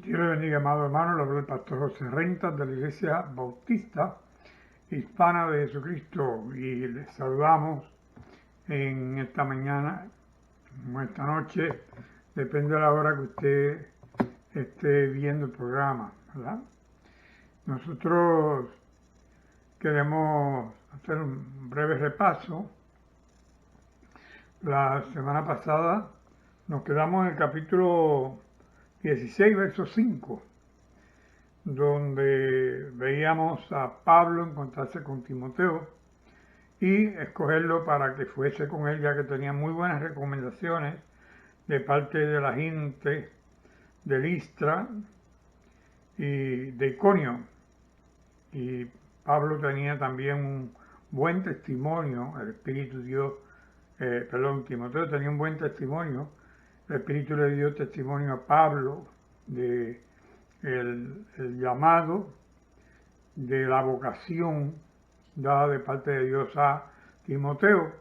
Dios le bendiga, amado hermano. Le habla el pastor José Rentas de la Iglesia Bautista Hispana de Jesucristo y les saludamos en esta mañana o esta noche, depende de la hora que usted esté viendo el programa, ¿verdad? Nosotros queremos hacer un breve repaso. La semana pasada nos quedamos en el capítulo 16, verso 5, donde veíamos a Pablo encontrarse con Timoteo y escogerlo para que fuese con él, ya que tenía muy buenas recomendaciones de parte de la gente de Listra y de Iconio. Y Pablo tenía también un buen testimonio, el Espíritu dio, Timoteo tenía un buen testimonio. El Espíritu le dio testimonio a Pablo de el llamado, de la vocación dada de parte de Dios a Timoteo.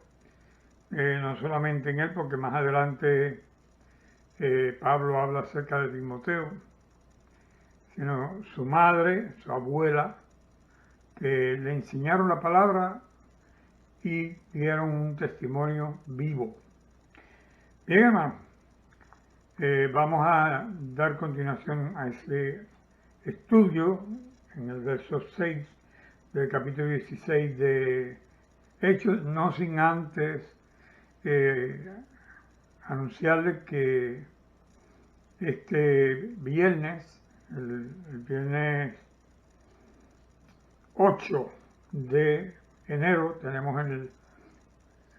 No solamente en él, porque más adelante Pablo habla acerca de Timoteo, sino su madre, su abuela, que le enseñaron la palabra y dieron un testimonio vivo. Bien, hermano. Vamos a dar continuación a ese estudio en el verso 6 del capítulo 16 de Hechos, no sin antes anunciarles que este viernes, el viernes 8 de enero, tenemos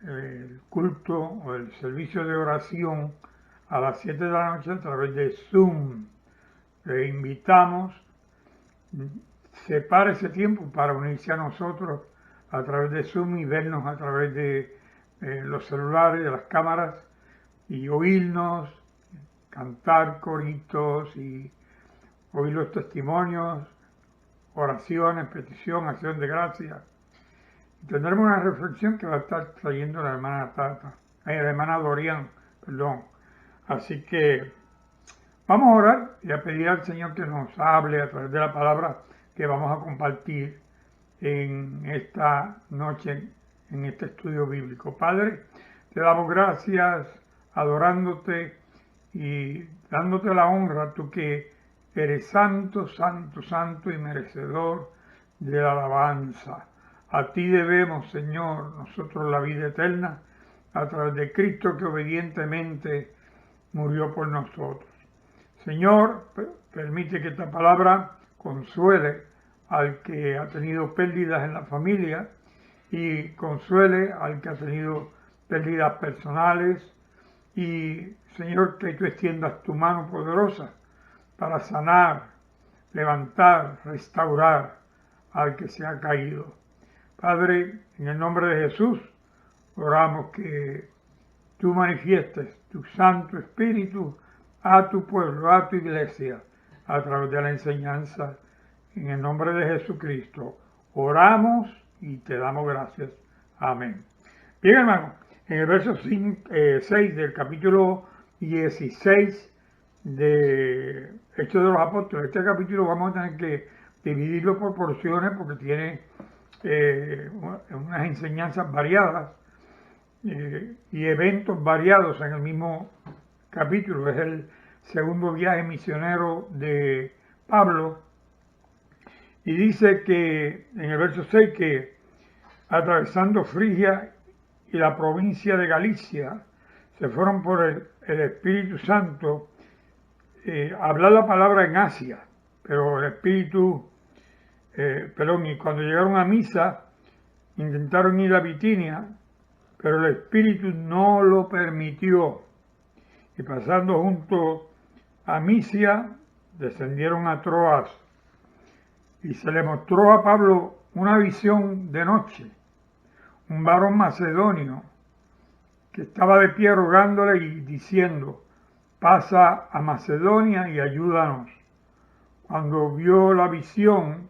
el culto o el servicio de oración a las 7 de la noche a través de Zoom. Le invitamos, separe ese tiempo para unirse a nosotros a través de Zoom y vernos a través de los celulares, de las cámaras, y oírnos, cantar coritos y oír los testimonios, oraciones, petición, acción de gracias. Y tendremos una reflexión que va a estar trayendo la hermana Dorian, perdón. Así que vamos a orar y a pedir al Señor que nos hable a través de la palabra que vamos a compartir en esta noche, en este estudio bíblico. Padre, te damos gracias, adorándote y dándote la honra, tú que eres santo, santo, santo y merecedor de la alabanza. A ti debemos, Señor, nosotros la vida eterna a través de Cristo, que obedientemente murió por nosotros. Señor, permite que esta palabra consuele al que ha tenido pérdidas en la familia y consuele al que ha tenido pérdidas personales. Y, Señor, que tú extiendas tu mano poderosa para sanar, levantar, restaurar al que se ha caído. Padre, en el nombre de Jesús, oramos que tú manifiestes tu Santo Espíritu a tu pueblo, a tu iglesia, a través de la enseñanza. En el nombre de Jesucristo, oramos y te damos gracias. Amén. Bien, hermano, en el verso 6 del capítulo 16 de Hechos de los Apóstoles, este capítulo vamos a tener que dividirlo por porciones porque tiene unas enseñanzas variadas y eventos variados en el mismo capítulo. Es el segundo viaje misionero de Pablo, y dice que en el verso 6 que atravesando Frigia y la provincia de Galicia se fueron por el Espíritu Santo a hablar la palabra en Asia, pero el Espíritu y cuando llegaron a Misa intentaron ir a Bitinia, pero el Espíritu no lo permitió. Y pasando junto a Misia, descendieron a Troas. Y se le mostró a Pablo una visión de noche. Un varón macedonio que estaba de pie rogándole y diciendo: pasa a Macedonia y ayúdanos. Cuando vio la visión,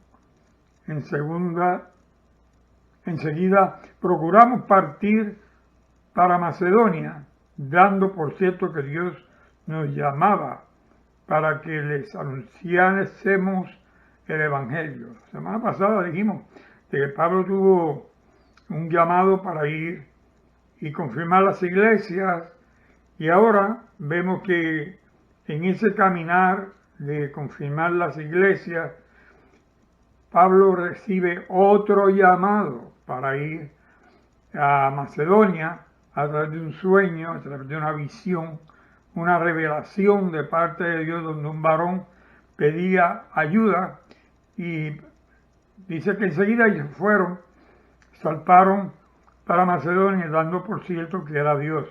enseguida procuramos partir para Macedonia, dando por cierto que Dios nos llamaba para que les anunciásemos el Evangelio. La semana pasada dijimos que Pablo tuvo un llamado para ir y confirmar las iglesias, y ahora vemos que en ese caminar de confirmar las iglesias, Pablo recibe otro llamado para ir a Macedonia a través de un sueño, a través de una visión, una revelación de parte de Dios, donde un varón pedía ayuda, y dice que enseguida ellos fueron, salparon para Macedonia, dando por cierto que era Dios,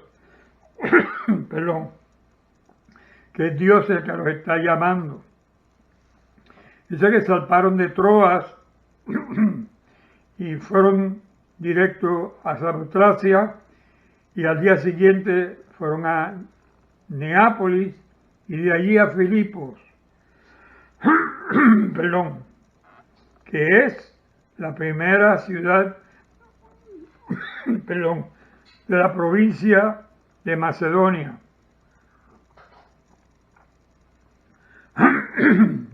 perdón, que es Dios el que los está llamando. Dice que salparon de Troas y fueron directo a Samotracia, y al día siguiente fueron a Neápolis y de allí a Filipos, perdón, que es la primera ciudad, perdón, de la provincia de Macedonia.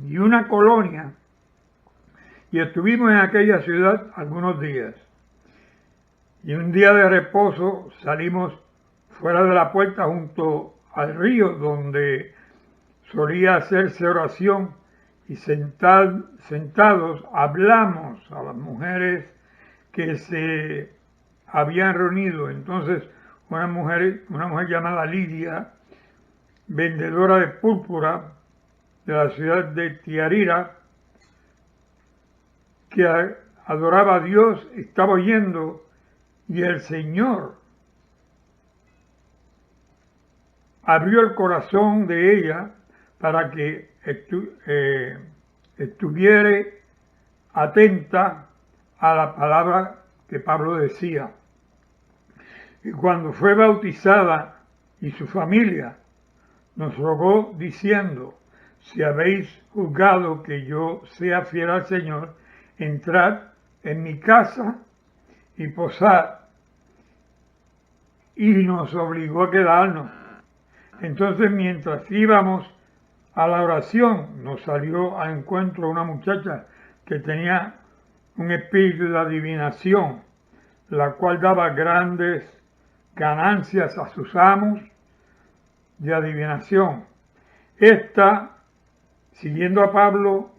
Y una colonia, y estuvimos en aquella ciudad algunos días. Y un día de reposo salimos fuera de la puerta junto al río donde solía hacerse oración, y sentados hablamos a las mujeres que se habían reunido. Entonces una mujer llamada Lidia, vendedora de púrpura de la ciudad de Tiatira, que adoraba a Dios, estaba oyendo, y el Señor abrió el corazón de ella para que estuviera atenta a la palabra que Pablo decía. Y cuando fue bautizada y su familia, nos rogó diciendo: si habéis juzgado que yo sea fiel al Señor, entrad en mi casa y posad. Y nos obligó a quedarnos. Entonces, mientras íbamos a la oración, nos salió al encuentro una muchacha que tenía un espíritu de adivinación, la cual daba grandes ganancias a sus amos de adivinación. Esta, siguiendo a Pablo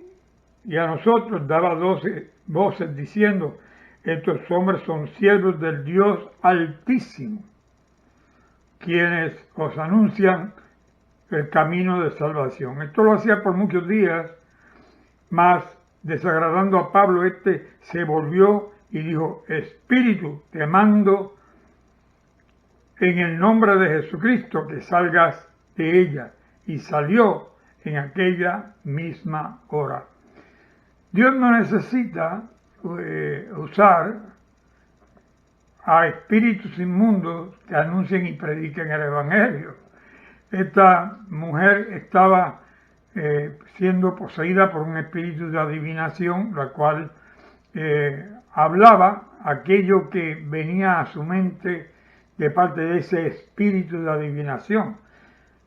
y a nosotros, daba 12 voces diciendo: estos hombres son siervos del Dios Altísimo, quienes os anuncian el camino de salvación. Esto lo hacía por muchos días, mas desagradando a Pablo, se volvió y dijo: Espíritu, te mando en el nombre de Jesucristo que salgas de ella. Y salió en aquella misma hora. Dios no necesita usar a espíritus inmundos que anuncien y prediquen el Evangelio. Esta mujer estaba siendo poseída por un espíritu de adivinación, la cual hablaba aquello que venía a su mente de parte de ese espíritu de adivinación.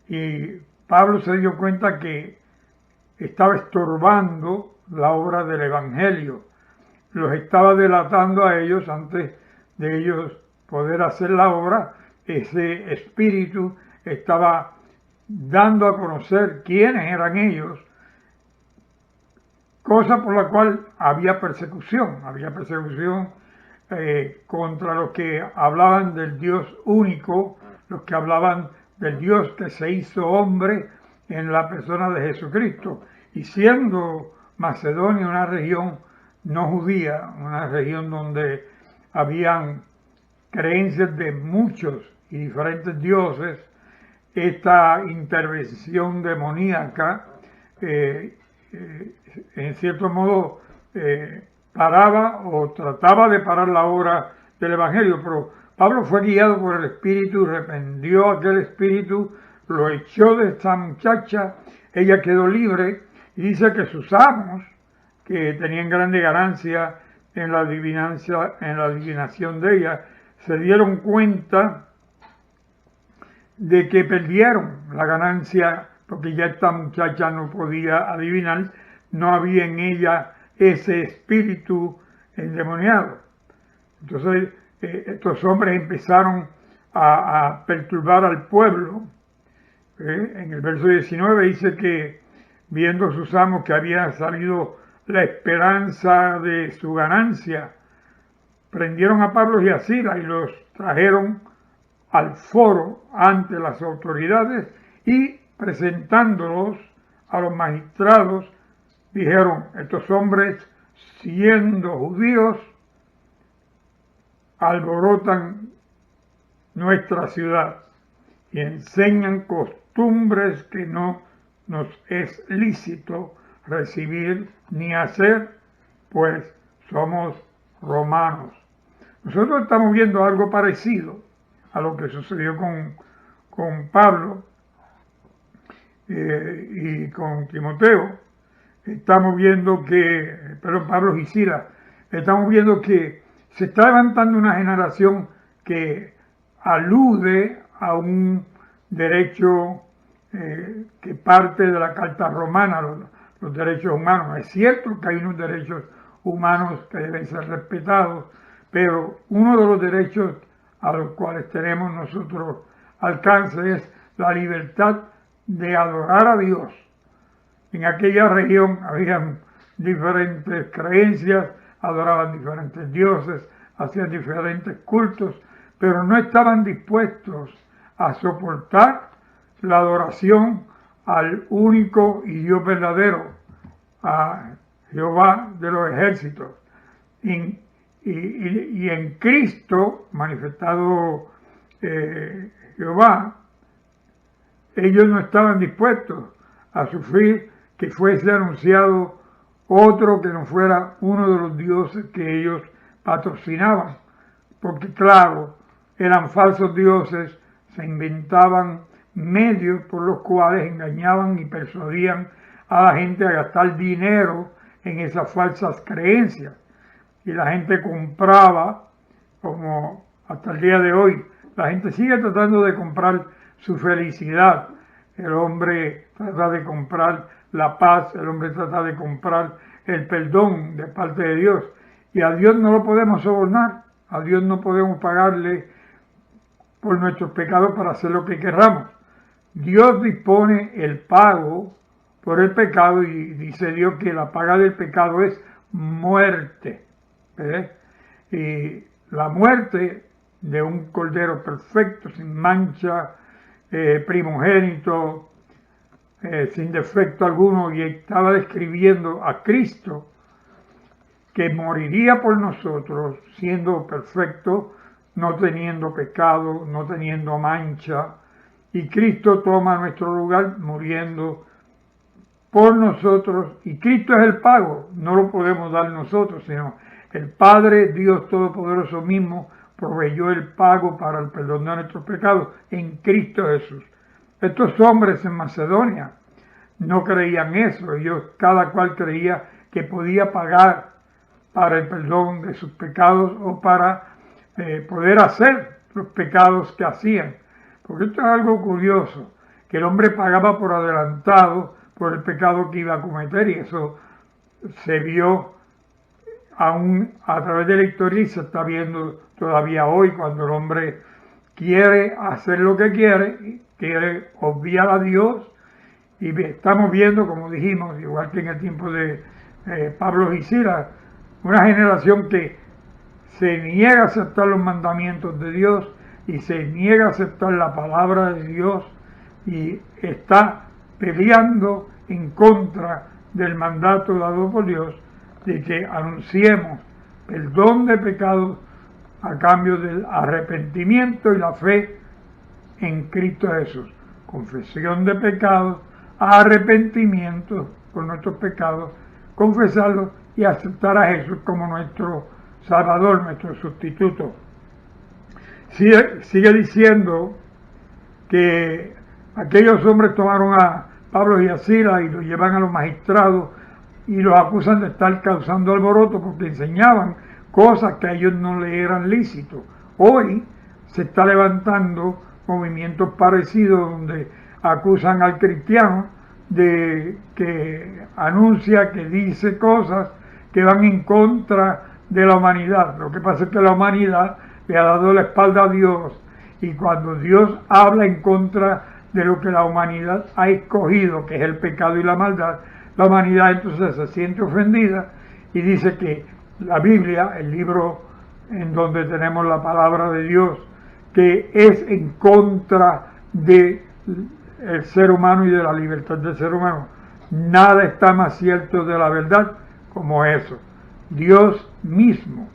Y Pablo se dio cuenta que estaba estorbando la obra del Evangelio, los estaba delatando a ellos antes de ellos poder hacer la obra. Ese espíritu estaba dando a conocer quiénes eran ellos, cosa por la cual había persecución contra los que hablaban del Dios único, los que hablaban del Dios que se hizo hombre en la persona de Jesucristo. Y siendo Macedonia una región no judía, una región donde habían creencias de muchos y diferentes dioses, esta intervención demoníaca en cierto modo paraba o trataba de parar la obra del Evangelio, pero Pablo fue guiado por el Espíritu, reprendió aquel espíritu, lo echó de esta muchacha, ella quedó libre, y dice que sus amos, que tenían grande ganancia en la adivinación de ella, se dieron cuenta de que perdieron la ganancia porque ya esta muchacha no podía adivinar, no había en ella ese espíritu endemoniado. Entonces estos hombres empezaron a perturbar al pueblo. En el verso 19 dice que viendo sus amos que había salido la esperanza de su ganancia, prendieron a Pablo y a Silas y los trajeron al foro ante las autoridades y presentándolos a los magistrados, dijeron: estos hombres, siendo judíos, alborotan nuestra ciudad y enseñan costumbres que no nos es lícito recibir ni hacer, pues somos romanos. Nosotros estamos viendo algo parecido a lo que sucedió con Pablo y con Timoteo. Estamos viendo Pablo y Silas, estamos viendo que se está levantando una generación que alude a un derecho que parte de la Carta Romana, los derechos humanos. Es cierto que hay unos derechos humanos que deben ser respetados, pero uno de los derechos a los cuales tenemos nosotros alcance es la libertad de adorar a Dios. En aquella región habían diferentes creencias, adoraban diferentes dioses, hacían diferentes cultos, pero no estaban dispuestos a soportar la adoración al único y Dios verdadero, a Jehová de los ejércitos. Y en Cristo, manifestado Jehová, ellos no estaban dispuestos a sufrir que fuese anunciado otro que no fuera uno de los dioses que ellos patrocinaban, porque claro, eran falsos dioses, se inventaban medios por los cuales engañaban y persuadían a la gente a gastar dinero en esas falsas creencias. Y la gente compraba, como hasta el día de hoy, la gente sigue tratando de comprar su felicidad. El hombre trata de comprar la paz, el hombre trata de comprar el perdón de parte de Dios. Y a Dios no lo podemos sobornar, a Dios no podemos pagarle por nuestros pecados para hacer lo que querramos. Dios dispone el pago por el pecado y dice Dios que la paga del pecado es muerte. Y la muerte de un cordero perfecto, sin mancha, primogénito, sin defecto alguno, y estaba describiendo a Cristo que moriría por nosotros siendo perfecto, no teniendo pecado, no teniendo mancha, y Cristo toma nuestro lugar muriendo por nosotros, y Cristo es el pago, no lo podemos dar nosotros, sino el Padre, Dios Todopoderoso mismo, proveyó el pago para el perdón de nuestros pecados en Cristo Jesús. Estos hombres en Macedonia no creían eso, ellos cada cual creía que podía pagar para el perdón de sus pecados o para poder hacer los pecados que hacían. Porque esto es algo curioso, que el hombre pagaba por adelantado por el pecado que iba a cometer, y eso se vio aún a través de la historia y se está viendo todavía hoy cuando el hombre quiere hacer lo que quiere obviar a Dios, y estamos viendo, como dijimos, igual que en el tiempo de Pablo y Silas, una generación que se niega a aceptar los mandamientos de Dios y se niega a aceptar la palabra de Dios y está peleando en contra del mandato dado por Dios de que anunciemos perdón de pecados a cambio del arrepentimiento y la fe en Cristo Jesús. Confesión de pecados, arrepentimiento por nuestros pecados, confesarlos y aceptar a Jesús como nuestro Salvador, nuestro sustituto. Sigue diciendo que aquellos hombres tomaron a Pablo y a Silas y los llevan a los magistrados y los acusan de estar causando alboroto porque enseñaban cosas que a ellos no le eran lícitos. Hoy se está levantando movimientos parecidos donde acusan al cristiano de que anuncia, que dice cosas que van en contra de la humanidad. Lo que pasa es que la humanidad le ha dado la espalda a Dios, y cuando Dios habla en contra de lo que la humanidad ha escogido, que es el pecado y la maldad, la humanidad entonces se siente ofendida y dice que la Biblia, el libro en donde tenemos la palabra de Dios, que es en contra de el ser humano y de la libertad del ser humano. Nada está más cierto de la verdad como eso. Dios mismo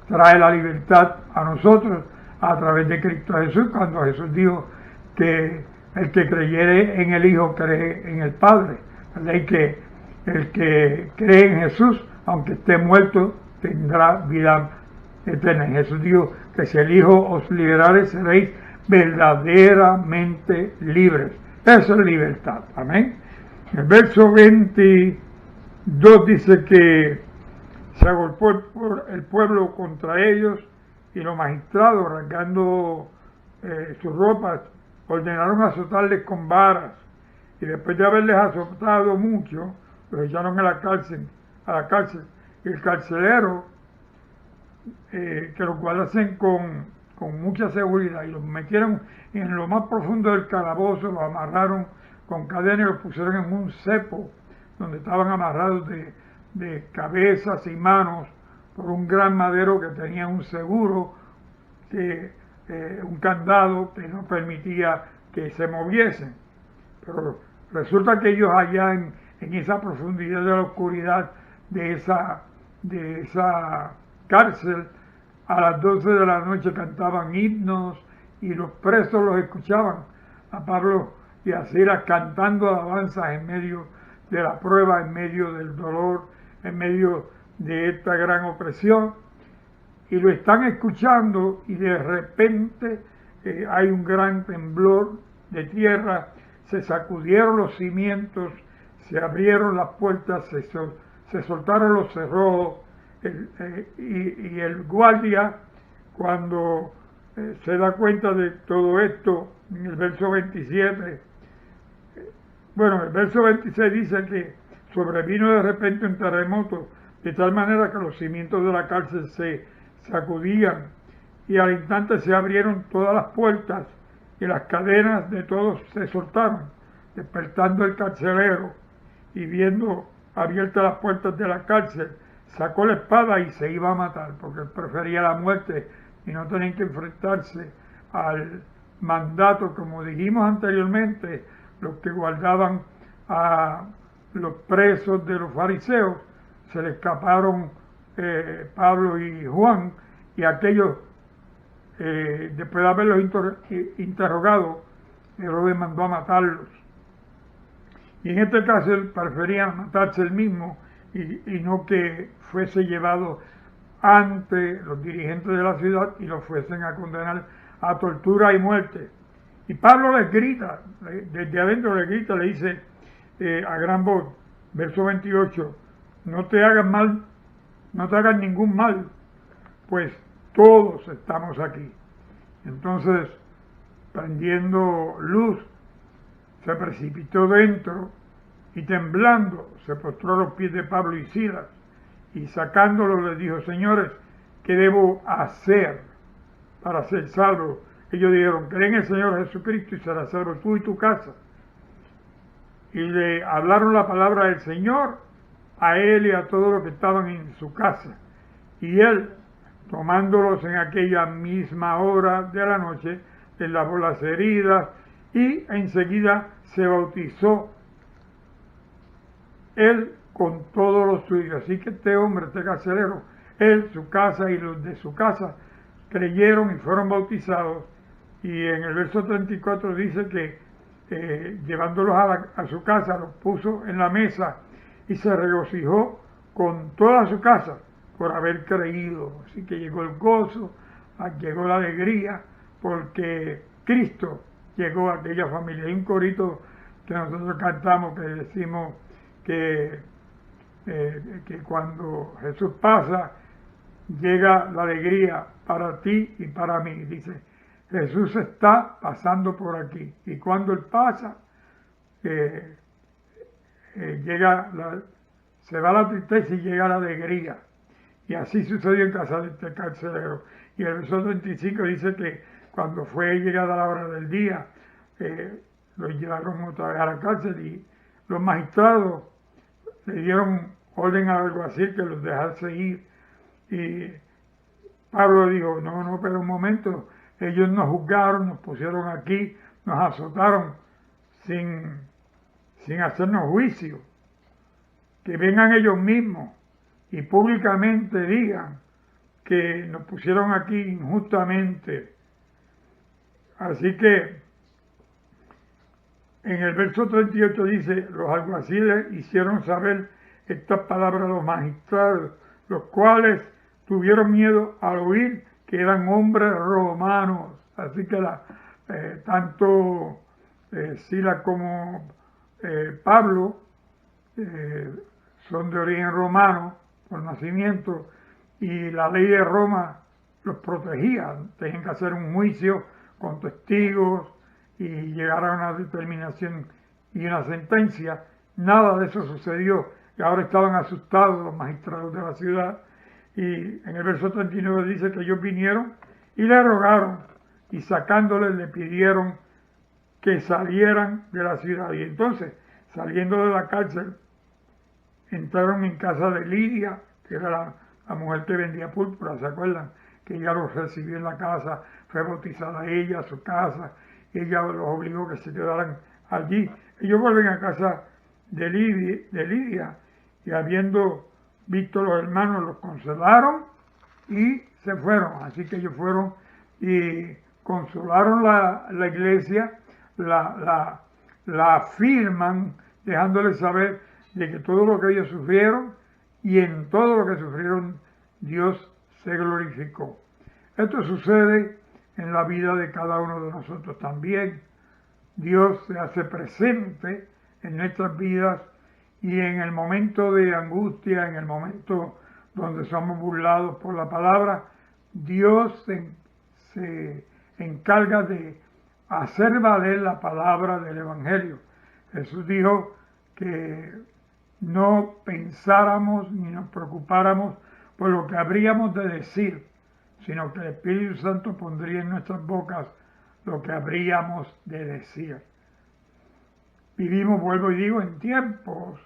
trae la libertad a nosotros a través de Cristo Jesús, cuando Jesús dijo que el que creyere en el Hijo cree en el Padre, ¿verdad? Y que el que cree en Jesús, aunque esté muerto, tendrá vida eterna. Y Jesús dijo que si el Hijo os liberare, seréis verdaderamente libres. Eso es libertad. Amén. El verso 22 dice que se agolpó el pueblo contra ellos, y los magistrados, rasgando sus ropas, ordenaron azotarles con varas, y después de haberles azotado mucho, los echaron a la cárcel. Y el carcelero, que los guardasen con mucha seguridad, y los metieron en lo más profundo del calabozo, los amarraron con cadenas y los pusieron en un cepo donde estaban amarrados de cabezas y manos por un gran madero que tenía un seguro, un candado que no permitía que se moviesen. Pero resulta que ellos allá en esa profundidad de la oscuridad de esa cárcel, a las 12 de la noche cantaban himnos, y los presos los escuchaban a Pablo y a Silas cantando alabanzas en medio de la prueba, en medio del dolor, en medio de esta gran opresión, y lo están escuchando, y de repente hay un gran temblor de tierra, se sacudieron los cimientos, se abrieron las puertas, se soltaron los cerrojos, y el guardia, cuando se da cuenta de todo esto, en el verso 27, el verso 26 dice que sobrevino de repente un terremoto, de tal manera que los cimientos de la cárcel se sacudían, y al instante se abrieron todas las puertas, y las cadenas de todos se soltaron, despertando el carcelero, y viendo abiertas las puertas de la cárcel, sacó la espada y se iba a matar, porque él prefería la muerte y no tener que enfrentarse al mandato. Como dijimos anteriormente, los que guardaban a los presos de los fariseos, se le escaparon Pablo y Juan, y aquellos, después de haberlos interrogado, Herodes mandó a matarlos. Y en este caso él prefería matarse él mismo, y no que fuese llevado ante los dirigentes de la ciudad y lo fuesen a condenar a tortura y muerte. Y Pablo les grita, desde adentro le grita, le dice a gran voz, verso 28, no te hagan mal, no te hagan ningún mal, pues todos estamos aquí. Entonces, prendiendo luz, se precipitó dentro, y temblando se postró a los pies de Pablo y Silas, y sacándolo les dijo, señores, ¿qué debo hacer para ser salvo? Ellos dijeron, cree en el Señor Jesucristo y serás salvo tú y tu casa. Y le hablaron la palabra del Señor a él y a todos los que estaban en su casa. Y él, tomándolos en aquella misma hora de la noche, les lavó las heridas, y enseguida se bautizó él con todos los suyos. Así que este hombre, este carcelero, él, su casa y los de su casa creyeron y fueron bautizados. Y en el verso 34 dice que llevándolos a su casa, los puso en la mesa y se regocijó con toda su casa por haber creído. Así que llegó el gozo, llegó la alegría, porque Cristo llegó a aquella familia. Hay un corito que nosotros cantamos que decimos que cuando Jesús pasa, llega la alegría para ti y para mí. Dice, Jesús está pasando por aquí, y cuando Él pasa, que se va la tristeza y llega la alegría. Y así sucedió en casa de este carcelero. Y el verso 35 dice que cuando fue llegada la hora del día, lo llevaron otra vez a la cárcel y los magistrados le dieron orden al alguacil que los dejase ir. Y Pablo dijo, no, pero un momento, ellos nos juzgaron, nos pusieron aquí, nos azotaron sin hacernos juicio. Que vengan ellos mismos y públicamente digan que nos pusieron aquí injustamente. Así que en el verso 38 dice, los alguaciles hicieron saber estas palabras a los magistrados, los cuales tuvieron miedo al oír que eran hombres romanos. Así que tanto Silas como Pablo son de origen romano por nacimiento y la ley de Roma los protegía. Tenían que hacer un juicio con testigos y llegar a una determinación y una sentencia. Nada de eso sucedió y ahora estaban asustados los magistrados de la ciudad. Y en el verso 39 dice que ellos vinieron y le rogaron y sacándoles le pidieron que salieran de la ciudad. Y entonces, saliendo de la cárcel, entraron en casa de Lidia, que era la mujer que vendía púrpura, ¿se acuerdan? Que ella los recibió en la casa, fue bautizada ella, su casa, ella los obligó que se quedaran allí. Ellos vuelven a casa de Lidia y habiendo visto los hermanos los consolaron y se fueron. Así que ellos fueron y consolaron la iglesia, la afirman, dejándoles saber de que todo lo que ellos sufrieron y en todo lo que sufrieron Dios se glorificó. Esto sucede en la vida de cada uno de nosotros también. Dios se hace presente en nuestras vidas y en el momento de angustia, en el momento donde somos burlados por la palabra, Dios se encarga de hacer valer la palabra del Evangelio. Jesús dijo que no pensáramos ni nos preocupáramos por lo que habríamos de decir, sino que el Espíritu Santo pondría en nuestras bocas lo que habríamos de decir. Vivimos, vuelvo y digo, en tiempos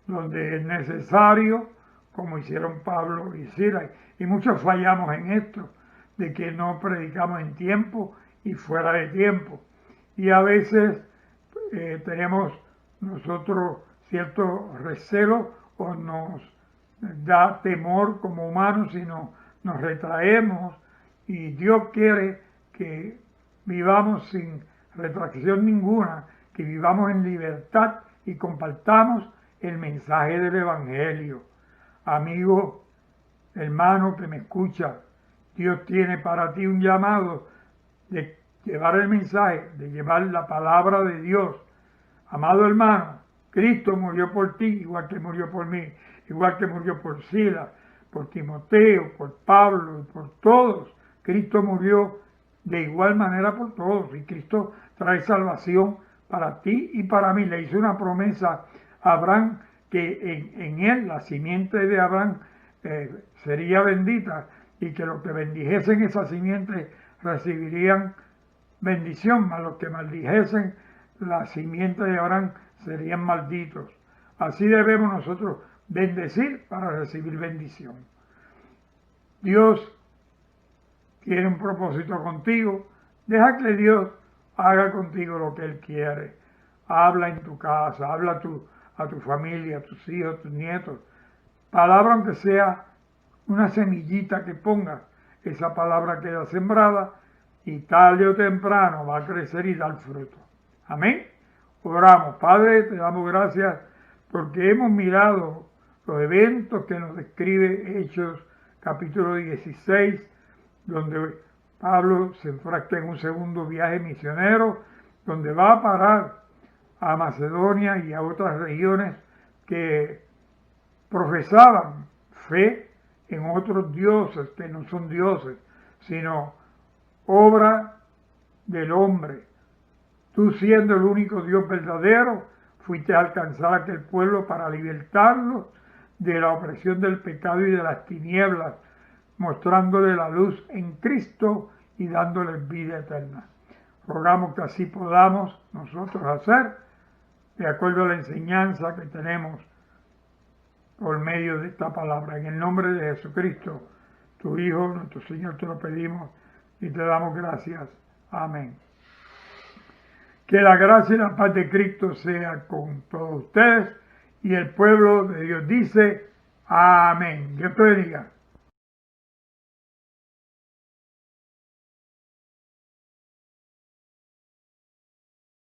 donde es necesario, como hicieron Pablo y Silas, y muchos fallamos en esto, de que no predicamos en tiempo y fuera de tiempo. Y a veces tenemos nosotros cierto recelo o nos da temor como humanos y nos retraemos, y Dios quiere que vivamos sin retracción ninguna, que vivamos en libertad y compartamos el mensaje del Evangelio. Amigo, hermano que me escucha, Dios tiene para ti un llamado de llevar el mensaje, de llevar la palabra de Dios. Amado hermano, Cristo murió por ti, igual que murió por mí, igual que murió por Silas, por Timoteo, por Pablo y por todos. Cristo murió de igual manera por todos y Cristo trae salvación para ti y para mí. Le hizo una promesa a Abraham que en él, la simiente de Abraham, sería bendita y que los que bendijesen esa simiente recibirían bendición, mas los que maldijesen la simiente de Abraham serían malditos. Así debemos nosotros bendecir para recibir bendición. Dios tiene un propósito contigo. Deja que Dios haga contigo lo que Él quiere. Habla en tu casa, habla a tu familia, a tus hijos, a tus nietos. Palabra aunque sea una semillita que pongas, esa palabra queda sembrada y tarde o temprano va a crecer y dar fruto. Amén. Oramos. Padre, te damos gracias porque hemos mirado los eventos que nos describe Hechos capítulo 16, donde Pablo se enfrasca en un segundo viaje misionero, donde va a parar a Macedonia y a otras regiones que profesaban fe en otros dioses que no son dioses, sino obra del hombre. Tú siendo el único Dios verdadero, fuiste a alcanzar a aquel pueblo para libertarlos de la opresión del pecado y de las tinieblas, mostrándole la luz en Cristo y dándoles vida eterna. Rogamos que así podamos nosotros hacer, de acuerdo a la enseñanza que tenemos por medio de esta palabra. En el nombre de Jesucristo, tu Hijo, nuestro Señor, te lo pedimos y te damos gracias. Amén. Que la gracia y la paz de Cristo sea con todos ustedes, y el pueblo de Dios dice amén. Dios te bendiga.